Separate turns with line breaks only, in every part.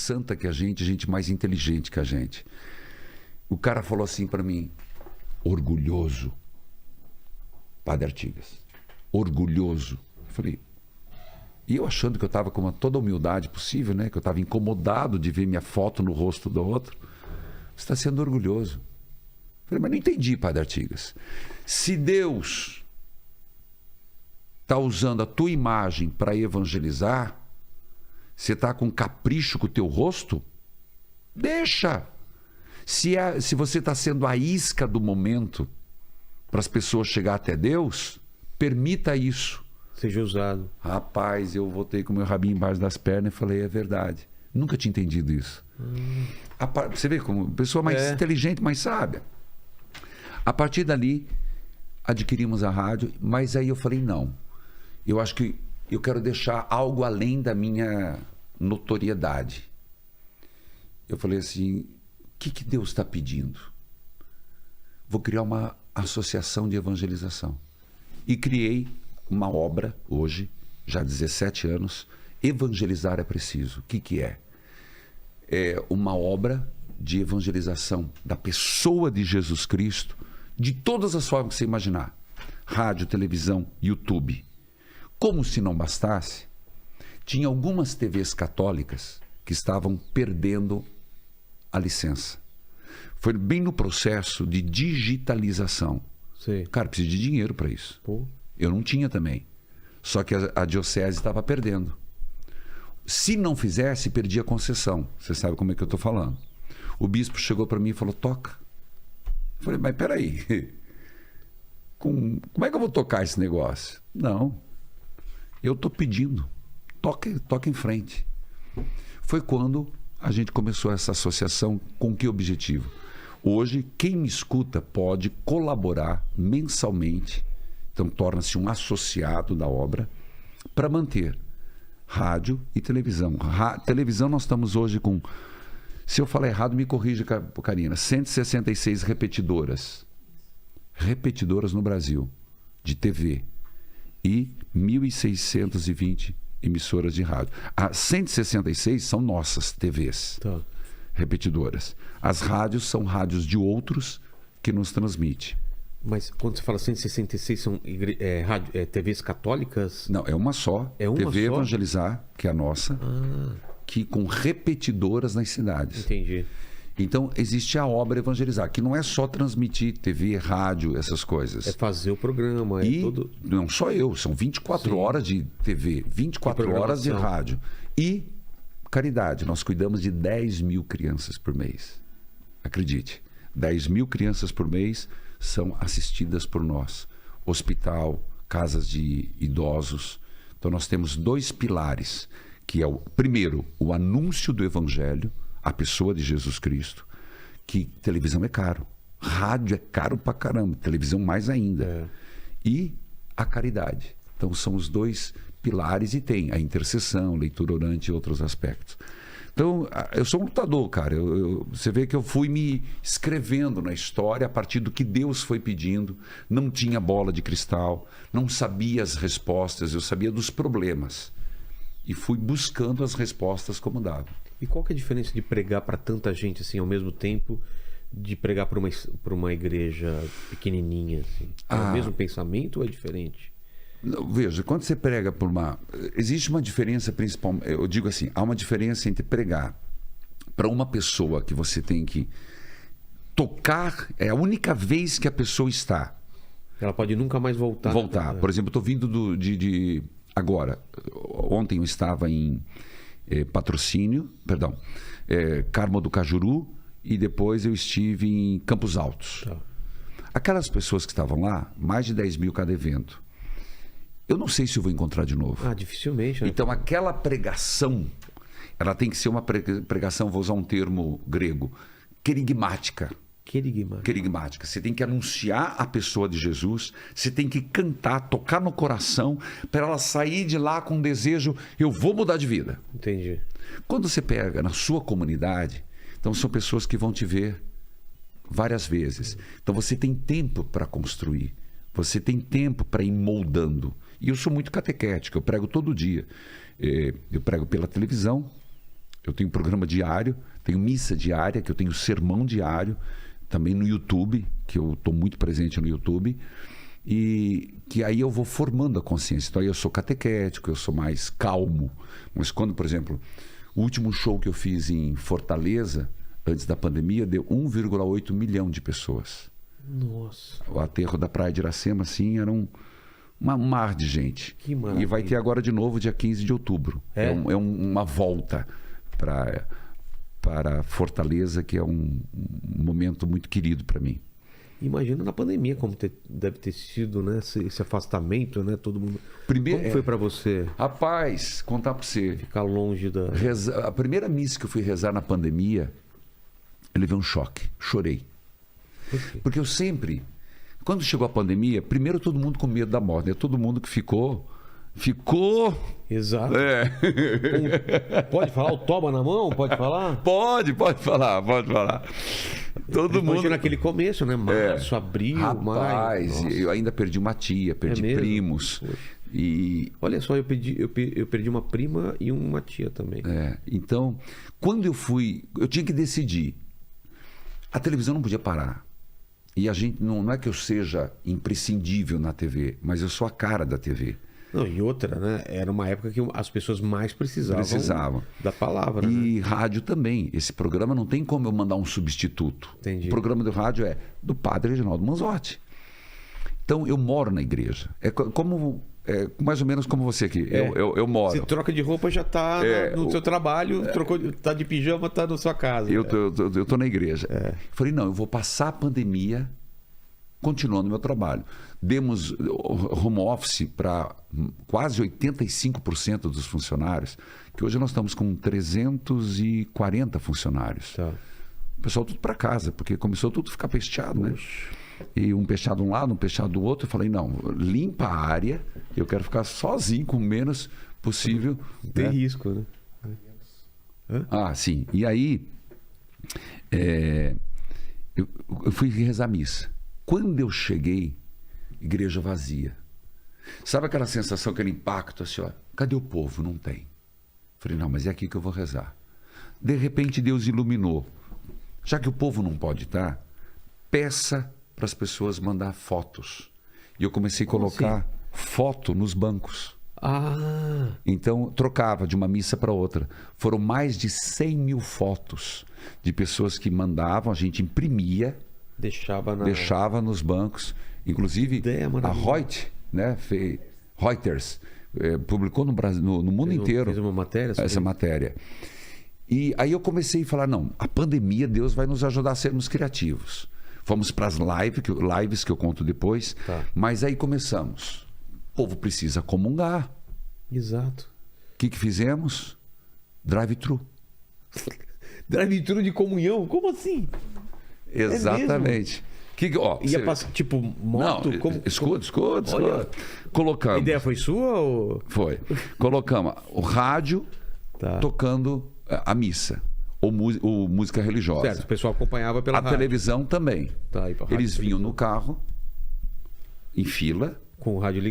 santa que a gente mais inteligente que a gente. O cara falou assim para mim, orgulhoso, Padre Artigas, orgulhoso. Eu falei, e eu achando que eu estava com toda a humildade possível, né? Que eu estava incomodado de ver minha foto no rosto do outro. Você está sendo orgulhoso. Eu falei, mas não entendi, Padre Artigas. Se Deus está usando a tua imagem para evangelizar, você está com capricho com o teu rosto? Deixa! Se você está sendo a isca do momento para as pessoas chegar até Deus, permita isso.
Seja usado.
Rapaz, eu voltei com o meu rabinho embaixo das pernas e falei, é verdade. Nunca tinha entendido isso. Você vê como pessoa mais inteligente, mais sábia. A partir dali, adquirimos a rádio, mas aí eu falei, não. Eu acho que eu quero deixar algo além da minha notoriedade. Eu falei assim, o que Deus está pedindo? Vou criar uma associação de evangelização. E criei uma obra, hoje, já há 17 anos, Evangelizar é Preciso. O que é? É uma obra de evangelização da pessoa de Jesus Cristo, de todas as formas que você imaginar. Rádio, televisão, YouTube. Como se não bastasse, tinha algumas TVs católicas que estavam perdendo a licença. Foi bem no processo de digitalização.
Sei.
Cara, precisa de dinheiro para isso.
Pô.
Eu não tinha também. Só que a diocese estava perdendo. Se não fizesse, perdia a concessão. Você sabe como é que eu estou falando. O bispo chegou para mim e falou, toca. Eu falei, mas peraí. Como é que eu vou tocar esse negócio? Não. Eu estou pedindo. Toca em frente. Foi quando a gente começou essa associação. Com que objetivo? Hoje, quem me escuta pode colaborar mensalmente. Então, torna-se um associado da obra para manter rádio e televisão. Televisão, nós estamos hoje com, se eu falar errado, me corrija, Karina, 166 repetidoras. Repetidoras no Brasil, de TV. E 1.620 emissoras de rádio. As 166 são nossas TVs, repetidoras. As rádios são rádios de outros que nos transmitem.
Mas quando você fala 166 são TVs católicas?
Não, é uma só.
É uma
TV
só?
Evangelizar, que é a nossa, que com repetidoras nas cidades.
Entendi.
Então, existe a obra Evangelizar, que não é só transmitir TV, rádio, essas coisas.
É fazer o programa.
E
todo...
não só eu, são 24 horas de TV, 24 horas de rádio. E caridade, nós cuidamos de 10 mil crianças por mês. Acredite, 10 mil crianças por mês são assistidas por nós. Hospital, casas de idosos. Então nós temos 2 pilares, que é primeiro, o anúncio do Evangelho, a pessoa de Jesus Cristo, que televisão é caro, rádio é caro pra caramba, televisão mais ainda. E a caridade. Então são os 2 pilares e tem a intercessão, leitura orante e outros aspectos. Então, eu sou um lutador, cara. Você vê que eu fui me escrevendo na história a partir do que Deus foi pedindo. Não tinha bola de cristal, não sabia as respostas, eu sabia dos problemas. E fui buscando as respostas como dava.
E qual que é a diferença de pregar para tanta gente assim ao mesmo tempo de pregar para uma igreja pequenininha? Assim? É o mesmo pensamento ou é diferente?
Veja, quando você prega por uma... Existe uma diferença principal, eu digo assim, há uma diferença entre pregar para uma pessoa que você tem que tocar, é a única vez que a pessoa está.
Ela pode nunca mais voltar.
Por exemplo, eu estou vindo agora, ontem eu estava em Carmo do Cajuru, e depois eu estive em Campos Altos. Aquelas pessoas que estavam lá, mais de 10 mil cada evento. Eu não sei se eu vou encontrar de novo.
Dificilmente. Né?
Então, aquela pregação, ela tem que ser uma pregação, vou usar um termo grego, querigmática. Querigmática. Você tem que anunciar a pessoa de Jesus, você tem que cantar, tocar no coração, para ela sair de lá com um desejo, eu vou mudar de vida.
Entendi.
Quando você pega na sua comunidade, então são pessoas que vão te ver várias vezes. Então, você tem tempo para construir. Você tem tempo para ir moldando. E eu sou muito catequético, eu prego todo dia. Eu prego pela televisão, Eu tenho programa diário, tenho missa diária, que eu tenho sermão diário, também no YouTube, que eu estou muito presente no YouTube, e que aí eu vou formando a consciência. Então aí eu sou catequético, eu sou mais calmo. Mas quando, por exemplo, o último show que eu fiz em Fortaleza, antes da pandemia, deu 1,8 milhão de pessoas.
Nossa.
O aterro da Praia de Iracema, assim, era um mar de gente.
Que maravilha.
E vai ter agora de novo, dia 15 de outubro.
É?
Uma volta para Fortaleza, que é um momento muito querido para mim.
Imagina na pandemia como deve ter sido, né? Esse afastamento, né? Todo mundo.
Primeiro,
Como foi para você
Rapaz, contar para você.
ficar longe da...
A primeira missa que eu fui rezar na pandemia, eu levei um choque. Chorei.
Por quê?
Porque eu sempre... Quando chegou a pandemia, primeiro todo mundo com medo da morte, né? Todo mundo que ficou...
Exato.
É.
Pode falar o toba na mão? Pode falar?
Pode falar. Todo mundo...
Imagina naquele começo, né? Março, abril, maio.
Rapaz,
Nossa.
eu ainda perdi uma tia, perdi
mesmo?
primos.
Poxa.
E...
Olha só, eu perdi uma prima e uma tia também.
Então, quando eu tinha que decidir. A televisão não podia parar. E a gente, não é que eu seja imprescindível na TV, mas eu sou a cara da TV.
Não, e outra, né? Era uma época que as pessoas mais precisavam da palavra.
E
né?
rádio também. Esse programa não tem como eu mandar um substituto.
Entendi.
O programa do rádio é do padre Reginaldo Manzotti. Então, eu moro na igreja. Mais ou menos como você aqui. Eu moro.
Você troca de roupa, já está no seu trabalho, tá de pijama, tá na sua casa.
Eu tô na igreja. Falei, não, eu vou passar a pandemia continuando meu trabalho. Demos home office para quase 85% dos funcionários, que hoje nós estamos com 340 funcionários.
Tá.
O pessoal tudo para casa, porque começou tudo a ficar pesteado, né? E um pesteado de um lado, um pesteado do outro. Eu falei, não, limpa a área, eu quero ficar sozinho, com o menos possível.
Tem
né?
risco, né?
Sim. E aí, eu fui rezar a missa. Quando eu cheguei, igreja vazia. Sabe aquela sensação, aquele impacto assim, ó, cadê o povo? Não tem. Falei, não, mas é aqui que eu vou rezar. De repente Deus iluminou. Já que o povo não pode estar, peça para as pessoas mandar fotos. E eu comecei a colocar foto nos bancos. Então, trocava de uma missa para outra. Foram mais de 100 mil fotos de pessoas que mandavam, a gente imprimia, deixava nos bancos. Inclusive, a Reuters publicou no Brasil, no mundo inteiro
fez uma matéria sobre
essa matéria. E aí eu comecei a falar, não, a pandemia, Deus vai nos ajudar a sermos criativos. Fomos para as lives que eu conto depois, mas aí começamos. O povo precisa comungar.
Exato.
O que fizemos? Drive-thru.
Drive-thru de comunhão? Como assim?
Exatamente.
Ia passar, tipo, moto?
Não, escuta. Colocamos.
A ideia foi sua ou...
Foi. Colocamos o rádio tocando a missa. Ou música religiosa.
Certo, o pessoal acompanhava pela rádio.
A televisão também. Eles vinham no carro, em fila,
com o rádio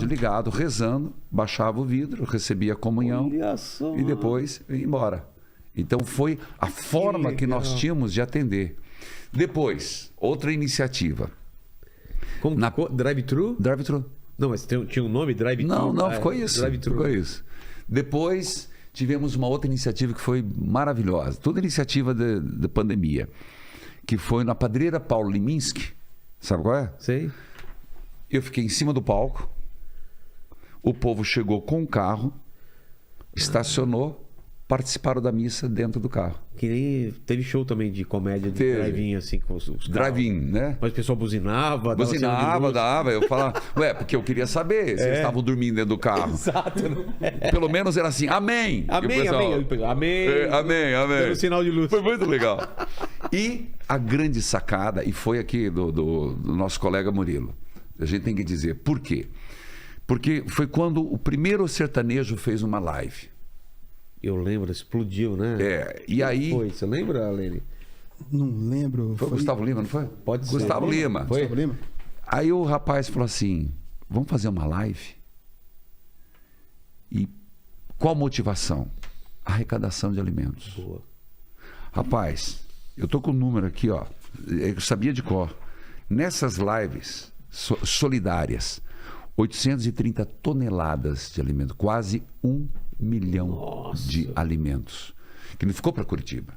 ligado, rezando, baixava o vidro, recebia a comunhão e depois ia embora. Então foi a forma que nós tínhamos de atender. Depois, outra iniciativa.
Como drive-thru?
Drive-thru.
Não, mas tinha um nome? Drive-thru?
Não, ficou isso. Depois tivemos uma outra iniciativa que foi maravilhosa. Toda iniciativa da pandemia. Que foi na Padroeira Paulo Liminski. Sabe qual é?
Sei.
Eu fiquei em cima do palco. O povo chegou com o carro, estacionou, participaram da missa dentro do carro.
Que nem teve show também de comédia de drive-in, assim, com os
drive-in, né?
Mas o pessoal buzinava.
Dava. Eu falava, porque eu queria saber se eles estavam dormindo dentro do carro.
Exato.
Pelo menos era assim, amém.
Amém.
Amém.
Sinal de luz.
Foi muito legal. E a grande sacada, e foi aqui do nosso colega Murilo. A gente tem que dizer, por quê? Porque foi quando o primeiro sertanejo fez uma live.
Eu lembro, explodiu, né?
E aí...
Foi, você lembra, Lene?
Não lembro.
Foi Gustavo Lima, não foi?
Pode ser.
Gustavo Lima.
Foi?
Gustavo Lima?
Aí o rapaz falou assim, vamos fazer uma live? E qual motivação? arrecadação de alimentos.
Boa.
Rapaz, eu tô com o número aqui, ó. Eu sabia de cor. Nessas lives solidárias, 830 toneladas de alimento, quase 1 milhão de alimentos, que não ficou para Curitiba.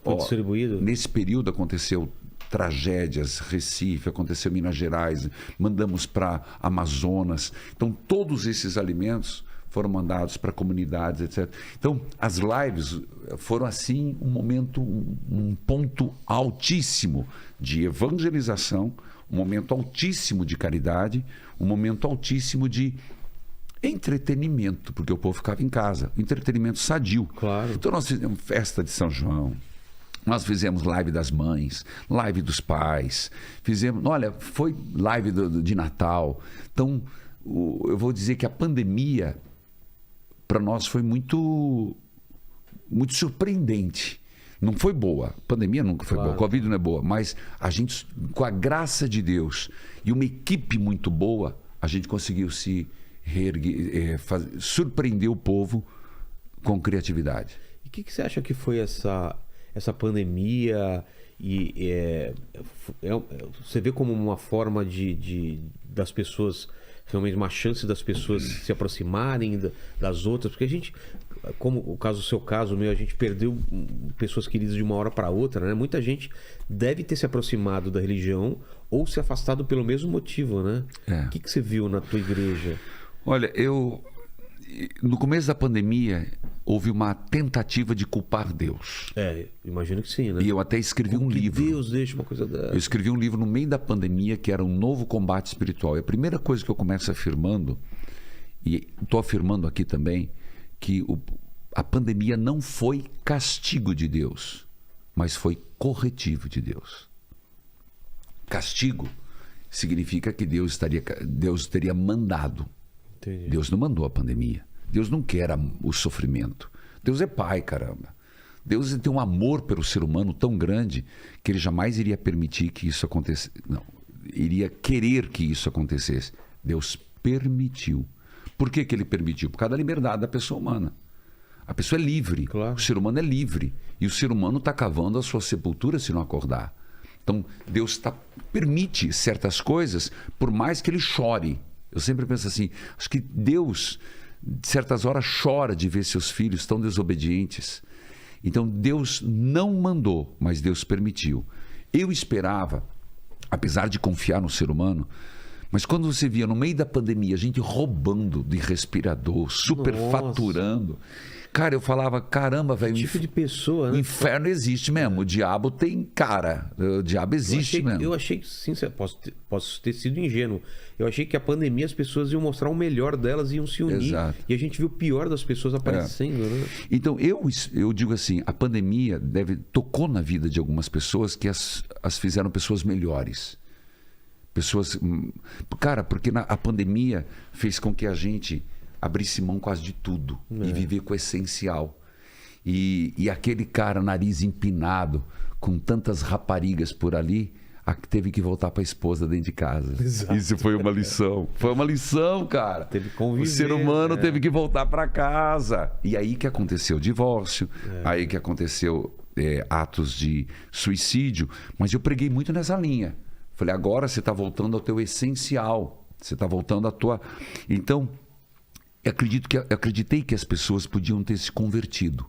Foi distribuído?
Nesse período aconteceu tragédias, Recife, aconteceu Minas Gerais, mandamos para Amazonas. Então, todos esses alimentos foram mandados para comunidades, etc. Então, as lives foram, assim, um momento, um ponto altíssimo de evangelização, um momento altíssimo de caridade, um momento altíssimo de entretenimento, porque o povo ficava em casa. Entretenimento sadio.
Claro.
Então, nós fizemos festa de São João, nós fizemos live das mães, live dos pais, foi live de Natal. Então, eu vou dizer que a pandemia, para nós, foi muito, muito surpreendente. Não foi boa, a pandemia nunca foi boa, a Covid não é boa, mas a gente, com a graça de Deus e uma equipe muito boa, a gente conseguiu se reerguer, surpreender o povo com criatividade.
E o que você acha que foi essa pandemia? Você vê como uma forma das pessoas, realmente uma chance das pessoas se aproximarem das outras? Porque a gente, como o seu caso, o meu, a gente perdeu pessoas queridas de uma hora para outra, né? Muita gente deve ter se aproximado da religião ou se afastado pelo mesmo motivo, né? O que você viu na tua igreja?
Olha, no começo da pandemia, houve uma tentativa de culpar Deus.
Imagino que sim, né?
E eu até escrevi um livro.
Deus deixa uma coisa dessa.
Eu escrevi um livro no meio da pandemia que era um novo combate espiritual. E a primeira coisa que eu começo afirmando, e estou afirmando aqui também, que a pandemia não foi castigo de Deus, mas foi corretivo de Deus. Castigo significa que Deus teria mandado. Entendi. Deus não mandou a pandemia. Deus não quer o sofrimento. Deus é pai, caramba. Deus tem um amor pelo ser humano tão grande que ele jamais iria permitir que isso acontecesse. Não, iria querer que isso acontecesse. Deus permitiu. Por que ele permitiu? Por causa da liberdade da pessoa humana. A pessoa é livre. Claro. O ser humano é livre. E o ser humano está cavando a sua sepultura se não acordar. Então, Deus permite certas coisas, por mais que ele chore. Eu sempre penso assim, acho que Deus, de certas horas, chora de ver seus filhos tão desobedientes. Então, Deus não mandou, mas Deus permitiu. Eu esperava, apesar de confiar no ser humano, mas quando você via no meio da pandemia, a gente roubando de respirador, superfaturando... Cara, eu falava, caramba, velho...
Tipo de pessoa, né?
O inferno existe mesmo, o diabo tem cara, o diabo existe mesmo.
Eu achei que, sim, posso ter sido ingênuo, eu achei que a pandemia as pessoas iam mostrar o melhor delas e iam se unir.
Exato.
E a gente viu o pior das pessoas aparecendo, né?
Então, eu digo assim, a pandemia tocou na vida de algumas pessoas que as fizeram pessoas melhores. Pessoas... Cara, porque a pandemia fez com que a gente... abrisse mão quase de tudo e viver com o essencial. E aquele cara, nariz empinado, com tantas raparigas por ali, teve que voltar para a esposa dentro de casa. Exato. Isso foi uma lição. Foi uma lição, cara.
Teve que conviver,
o ser humano teve que voltar para casa. E aí que aconteceu o divórcio, aí que aconteceu atos de suicídio. Mas eu preguei muito nessa linha. Falei, agora você está voltando ao teu essencial. Você está voltando à tua... Então... Eu acreditei que as pessoas podiam ter se convertido.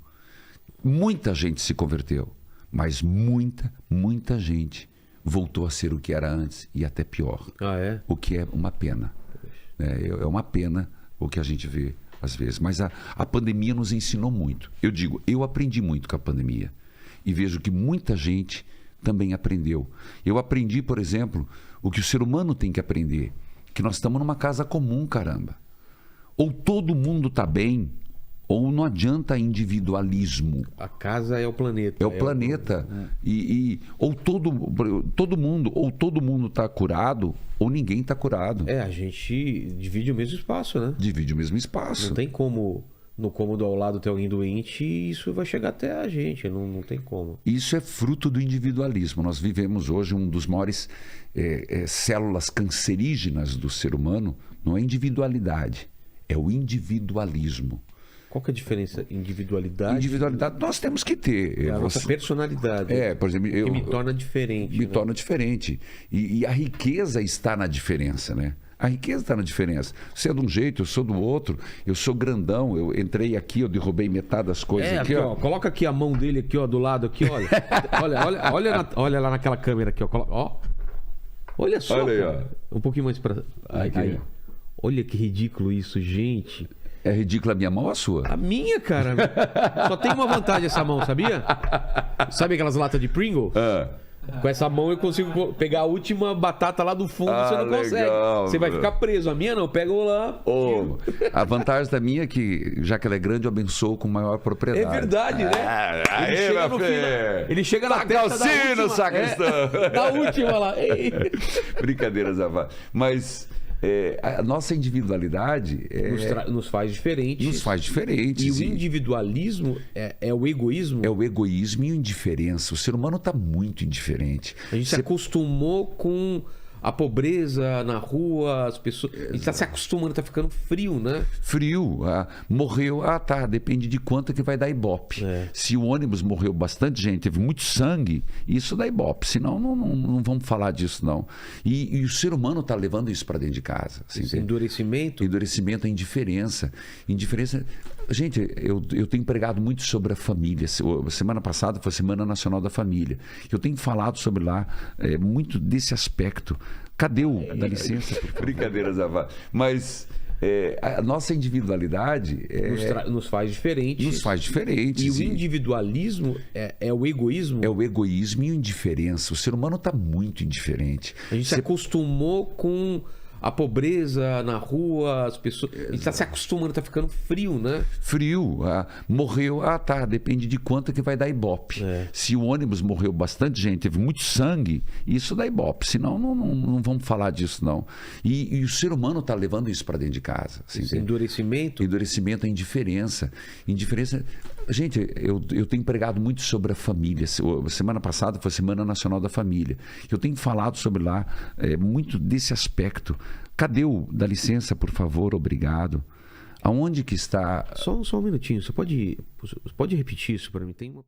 Muita gente se converteu, mas muita gente voltou a ser o que era antes e até pior. O que é uma pena. É uma pena o que a gente vê às vezes. Mas a pandemia nos ensinou muito. Eu aprendi muito com a pandemia. E vejo que muita gente também aprendeu. Eu aprendi, por exemplo, o que o ser humano tem que aprender. Que nós estamos numa casa comum, caramba. Ou todo mundo está bem, ou não adianta individualismo.
A casa é o planeta.
É o planeta. Ou todo mundo está curado, ou ninguém está curado.
A gente divide o mesmo espaço, né?
Divide o mesmo espaço.
Não tem como no cômodo ao lado ter alguém doente e isso vai chegar até a gente. Não tem como.
Isso é fruto do individualismo. Nós vivemos hoje um dos maiores células cancerígenas do ser humano. Não é individualidade. É o individualismo.
Qual que é a diferença? Individualidade?
Individualidade nós temos que ter.
É a nossa personalidade.
Por exemplo,
que me torna diferente.
Me
né?
torna diferente. E a riqueza está na diferença, né? A riqueza está na diferença. Você é de um jeito, eu sou do outro. Eu sou grandão, eu entrei aqui, eu derrubei metade das coisas aqui,
ó. Coloca aqui a mão dele aqui, ó, do lado aqui, olha. olha lá naquela câmera aqui, ó. Ó. Olha só.
Olha aí,
cara. Um pouquinho mais pra. Aí. Olha que ridículo isso, gente.
É ridícula a minha mão ou a sua?
A minha, cara. Só tem uma vantagem essa mão, sabia? Sabe aquelas latas de Pringles? Com essa mão eu consigo pegar a última batata lá do fundo, você não consegue.
Legal,
você vai ficar preso. A minha não, eu pego lá.
A vantagem da minha é que, já que ela é grande, eu abençoo com maior propriedade.
É verdade, né?
Ele
chega no final, ele chega na testa da última.
Sacristão.
Da última lá.
Brincadeiras, Zava. Mas a nossa individualidade
nos faz diferentes.
Nos faz diferentes.
E o individualismo é o egoísmo?
É o egoísmo e a indiferença. O ser humano está muito indiferente.
A gente se acostumou com a pobreza na rua, as pessoas... A gente está se acostumando, está ficando frio, né?
Frio. Morreu, tá, depende de quanto que vai dar Ibope. Se o ônibus morreu bastante gente, teve muito sangue, isso dá Ibope. Senão não vamos falar disso, não. E o ser humano está levando isso para dentro de casa. Assim,
endurecimento?
Endurecimento, a indiferença. Indiferença... Gente, eu tenho pregado muito sobre a família. Semana passada foi a Semana Nacional da Família. Eu tenho falado sobre lá muito desse aspecto. Cadê dá licença? Brincadeira, Zava. Mas a nossa individualidade
nos faz diferentes.
Nos faz diferentes.
E o individualismo é o egoísmo?
É o egoísmo e a indiferença. O ser humano está muito indiferente.
A gente se acostumou com a pobreza na rua, as pessoas... A gente está se acostumando, está ficando frio, né?
Frio. Morreu, tá, depende de quanto que vai dar Ibope. Se o ônibus morreu bastante gente, teve muito sangue, isso dá Ibope. Senão não vamos falar disso, não. E o ser humano está levando isso para dentro de casa. Assim,
endurecimento?
Endurecimento, a indiferença. Indiferença... Gente, eu tenho pregado muito sobre a família. Semana passada foi a Semana Nacional da Família. Eu tenho falado sobre lá muito desse aspecto. Cadê dá licença, por favor, obrigado. Aonde que está...
Só um minutinho, você pode repetir isso para mim? Tem uma...